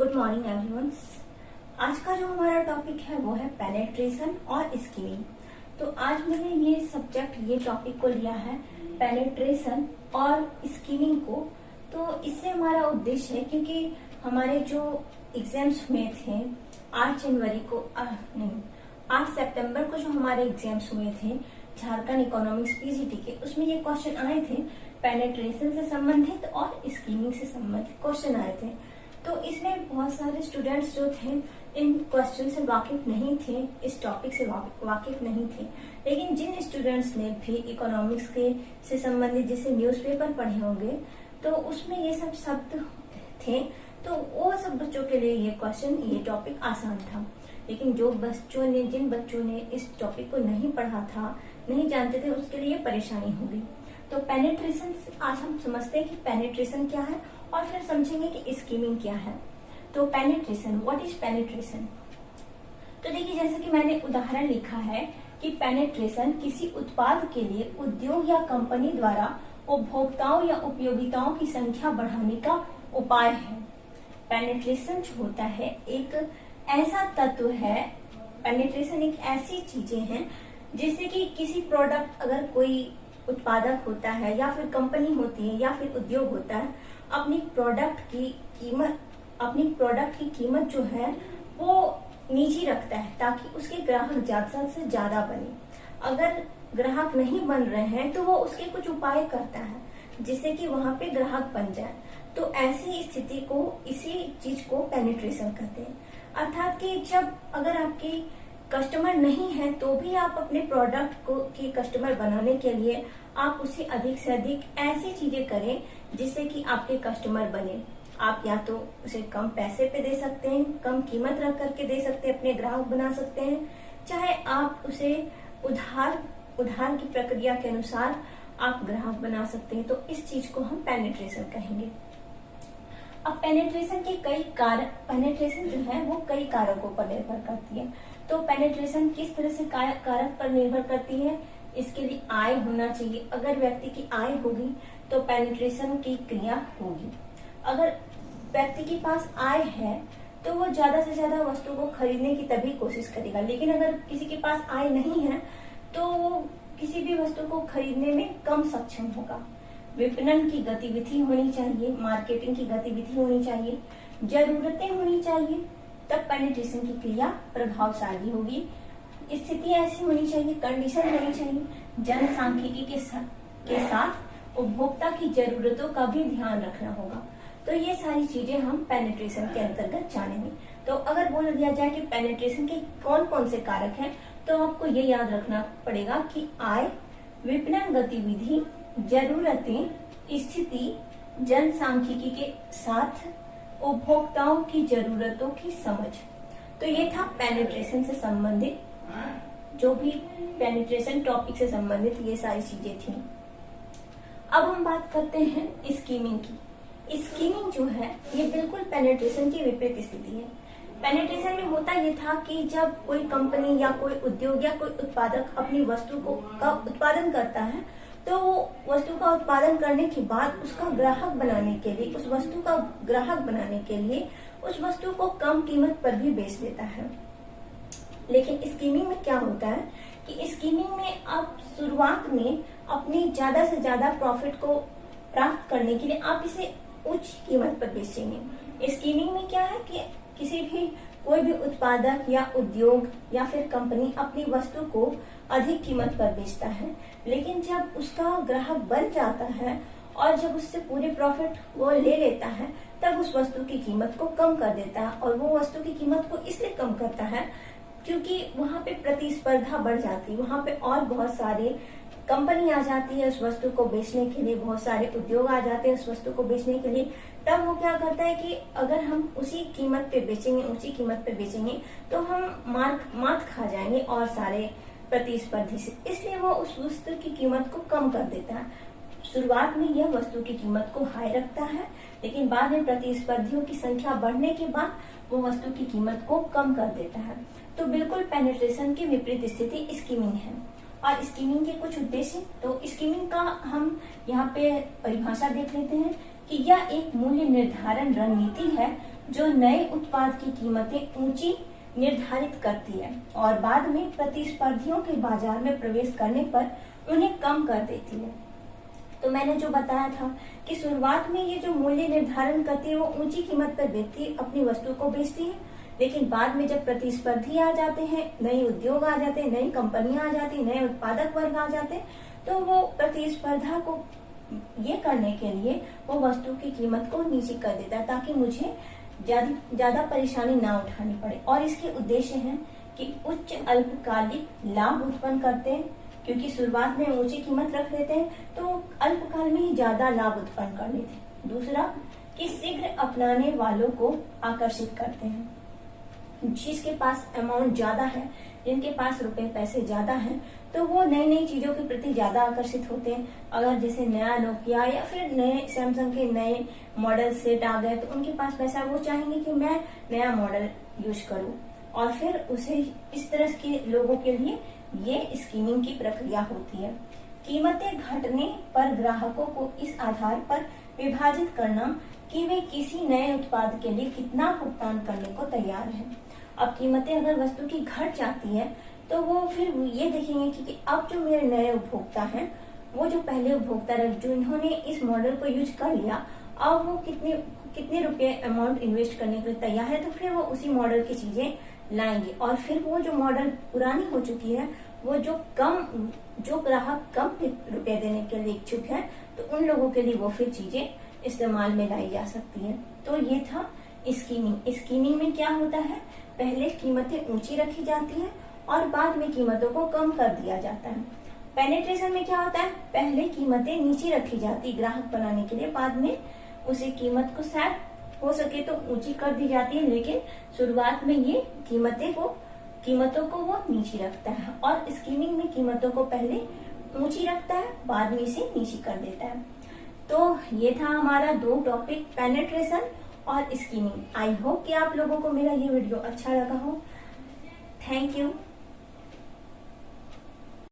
Good morning everyone. आज का जो हमारा टॉपिक है वो है पेनिट्रेशन और स्कीमिंग। तो आज मैंने ये टॉपिक को लिया है पेनिट्रेशन और स्कीमिंग को। तो इससे हमारा उद्देश्य है क्योंकि हमारे जो एग्जाम्स हुए थे 8 सितंबर को जो हमारे एग्जाम्स हुए थे झारखंड इकोनॉमिक्स पीजीटी के, उसमें ये क्वेश्चन आए थे पेनिट्रेशन से संबंधित और स्कीमिंग से संबंधित क्वेश्चन आए थे। तो इसमें बहुत सारे स्टूडेंट्स जो थे इन क्वेश्चन से वाकिफ नहीं थे, इस टॉपिक से वाकिफ नहीं थे। लेकिन जिन स्टूडेंट्स ने भी इकोनॉमिक्स के से संबंधित जैसे न्यूज़पेपर पढ़े होंगे तो उसमें ये सब शब्द थे, तो वो सब बच्चों के लिए ये टॉपिक आसान था। लेकिन जिन बच्चों ने इस टॉपिक को नहीं पढ़ा था, नहीं जानते थे, उसके लिए परेशानी होगी। तो पेनिट्रेशन आज हम समझते हैं कि पेनिट्रेशन क्या है और फिर समझेंगे कि स्कीमिंग क्या है। तो पेनिट्रेशन, व्हाट इज पेनिट्रेशन? तो देखिए, जैसे कि मैंने उदाहरण लिखा है कि पेनिट्रेशन किसी उत्पाद के लिए उद्योग या कंपनी द्वारा उपभोक्ताओं या उपयोगिताओं की संख्या बढ़ाने का उपाय है। पेनिट्रेशन जो होता है एक ऐसा तत्व है, पेनिट्रेशन एक ऐसी चीजें हैं जिससे कि किसी प्रोडक्ट, अगर कोई उत्पादक होता है या फिर कंपनी होती है या फिर उद्योग होता है, अपनी प्रोडक्ट की कीमत जो है वो नीची रखता है ताकि उसके ग्राहक ज्यादा से ज्यादा बने। अगर ग्राहक नहीं बन रहे हैं तो वो उसके कुछ उपाय करता है जिससे कि वहां पे ग्राहक बन जाए। तो ऐसी स्थिति को, इसी चीज को पेनिट्रेशन कहते हैं। अर्थात कि जब अगर आपकी कस्टमर नहीं है तो भी आप अपने प्रोडक्ट को की कस्टमर बनाने के लिए आप उसे अधिक से अधिक ऐसी चीजें करें जिससे कि आपके कस्टमर बने। आप या तो उसे कम पैसे पे दे सकते हैं, कम कीमत रख करके दे सकते हैं, अपने ग्राहक बना सकते हैं, चाहे आप उसे उधार की प्रक्रिया के अनुसार आप ग्राहक बना सकते हैं। तो इस चीज को हम पेनिट्रेशन कहेंगे। अब पेनिट्रेशन जो है वो कई कारकों पर निर्भर करती है। तो पेनिट्रेशन किस तरह से कारक पर निर्भर करती है? इसके लिए आय होना चाहिए। अगर व्यक्ति की आय होगी तो पेनिट्रेशन की क्रिया होगी। अगर व्यक्ति के पास आय है तो वो ज्यादा से ज्यादा वस्तु को खरीदने की तभी कोशिश करेगा। लेकिन अगर किसी के पास आय नहीं है तो वो किसी भी वस्तु को खरीदने में कम सक्षम होगा। विपणन की गतिविधि होनी चाहिए, मार्केटिंग की गतिविधि होनी चाहिए, जरूरतें होनी चाहिए, तब पेनिट्रेशन की क्रिया प्रभावशाली होगी। स्थिति ऐसी होनी चाहिए, कंडीशन होनी चाहिए, जनसांख्यिकी के साथ उपभोक्ता की जरूरतों का भी ध्यान रखना होगा। तो ये सारी चीजें हम पेनिट्रेशन के अंतर्गत जानेंगे। तो अगर बोल दिया जाए कि पेनिट्रेशन के कौन कौन से कारक हैं, तो आपको ये याद रखना पड़ेगा कि आय, विपणन गतिविधि, जरूरतें, स्थिति, जनसांख्यिकी के साथ उपभोक्ताओं की जरूरतों की समझ। तो ये था पेनिट्रेशन से संबंधित, जो भी पेनिट्रेशन टॉपिक से संबंधित ये सारी चीजें थी। अब हम बात करते हैं स्कीमिंग की। स्कीमिंग जो है ये बिल्कुल पेनिट्रेशन की विपरीत स्थिति है। पेनिट्रेशन में होता ये था कि जब कोई कंपनी या कोई उद्योग या कोई उत्पादक अपनी वस्तु का उत्पादन करता है तो वो वस्तु का उत्पादन करने के बाद उसका ग्राहक बनाने के लिए, उस वस्तु का ग्राहक बनाने के लिए उस वस्तु को कम कीमत पर भी बेच देता है। लेकिन स्कीमिंग में क्या होता है कि स्कीमिंग में आप शुरुआत में अपनी ज्यादा से ज्यादा प्रॉफिट को प्राप्त करने के लिए आप इसे उच्च कीमत पर बेचेंगे। स्कीमिंग में क्या है कि कोई भी उत्पादक या उद्योग या फिर कंपनी अपनी वस्तु को अधिक कीमत पर बेचता है, लेकिन जब उसका ग्राहक बन जाता है और जब उससे पूरे प्रॉफिट वो ले लेता है तब उस वस्तु की कीमत को कम कर देता है। और वो वस्तु की कीमत को इसलिए कम करता है क्योंकि वहां पे प्रतिस्पर्धा बढ़ जाती है, वहां पे और बहुत सारे कंपनी आ जाती है उस वस्तु को बेचने के लिए, बहुत सारे उद्योग आ जाते हैं उस वस्तु को बेचने के लिए। तब वो क्या करता है कि अगर हम उसी कीमत पे बेचेंगे तो हम मात खा जाएंगे और सारे प्रतिस्पर्धी से। इसलिए वो उस वस्तु की कीमत को कम कर देता है। शुरुआत में यह वस्तु की कीमत को हाई रखता है, लेकिन बाद में प्रतिस्पर्धियों की संख्या बढ़ने के बाद वो वस्तु की कीमत को कम कर देता है। तो बिल्कुल पेनिट्रेशन की विपरीत स्थिति स्कीमिंग है। और स्कीमिंग के कुछ उद्देश्य, तो स्कीमिंग का हम यहाँ पे परिभाषा देख लेते हैं कि यह एक मूल्य निर्धारण रणनीति है जो नए उत्पाद की कीमतें ऊंची निर्धारित करती है और बाद में प्रतिस्पर्धियों के बाजार में प्रवेश करने पर उन्हें कम कर देती है। तो मैंने जो बताया था कि शुरुआत में ये जो मूल्य निर्धारण करती है वो ऊंची कीमत पर व्यक्ति अपनी वस्तु को बेचती है, लेकिन बाद में जब प्रतिस्पर्धी आ जाते हैं, नए उद्योग आ जाते हैं, नई कंपनियां आ जाती, नए उत्पादक वर्ग आ जाते हैं, तो वो प्रतिस्पर्धा को ये करने के लिए वो वस्तु की कीमत को नीचे कर देता है ताकि मुझे ज्यादा परेशानी ना उठानी पड़े। और इसके उद्देश्य है कि उच्च अल्पकालिक लाभ उत्पन्न करते हैं, क्योंकि शुरुआत में ऊंची कीमत रख लेते हैं तो अल्पकाल में ही ज्यादा लाभ उत्पन्न कर लेते हैं। दूसरा कि शीघ्र अपनाने वालों को आकर्षित करते हैं। जिसके पास अमाउंट ज्यादा है, जिनके पास रुपए पैसे ज्यादा हैं, तो वो नई नई चीजों के प्रति ज्यादा आकर्षित होते हैं। अगर जैसे नया नोकिया या फिर नए सैमसंग के नए मॉडल सेट आ गए तो उनके पास पैसा, वो चाहेंगे कि मैं नया मॉडल यूज करूं, और फिर उसे इस तरह के लोगों के लिए ये स्कीमिंग की प्रक्रिया होती है। कीमतें घटने पर ग्राहकों को इस आधार पर विभाजित करना कि वे किसी नए उत्पाद के लिए कितना भुगतान करने को तैयार हैं। अब कीमतें अगर वस्तु की घट जाती है तो वो फिर ये देखेंगे कि अब जो मेरे नए उपभोक्ता हैं, वो जो पहले उपभोक्ता रहे जिन्होंने इस मॉडल को यूज कर लिया, अब वो कितने रुपए अमाउंट इन्वेस्ट करने के लिए तैयार है, तो फिर वो उसी मॉडल की चीजें लाएंगे। और फिर वो जो मॉडल पुरानी हो चुकी है, वो जो ग्राहक कम रुपए देने के लिए इच्छुक है, तो उन लोगों के लिए वो फिर चीजें इस्तेमाल में लाई जा सकती है। तो ये था स्कीमिंग। स्कीमिंग में क्या होता है, पहले कीमतें ऊंची रखी जाती है और बाद में कीमतों को कम कर दिया जाता है। पेनिट्रेशन में क्या होता है, पहले कीमतें नीचे रखी जाती ग्राहक बनाने के लिए, बाद में उसे कीमत को शायद हो सके तो ऊंची कर दी जाती है, लेकिन शुरुआत में ये कीमतों को वो नीचे रखता है। और स्कीमिंग में कीमतों को पहले ऊंची रखता है, बाद में इसे नीचे कर देता है। तो ये था हमारा 2 टॉपिक, पेनिट्रेशन और स्कीमिंग। आई होप कि आप लोगों को मेरा ये वीडियो अच्छा लगा हो। Thank you.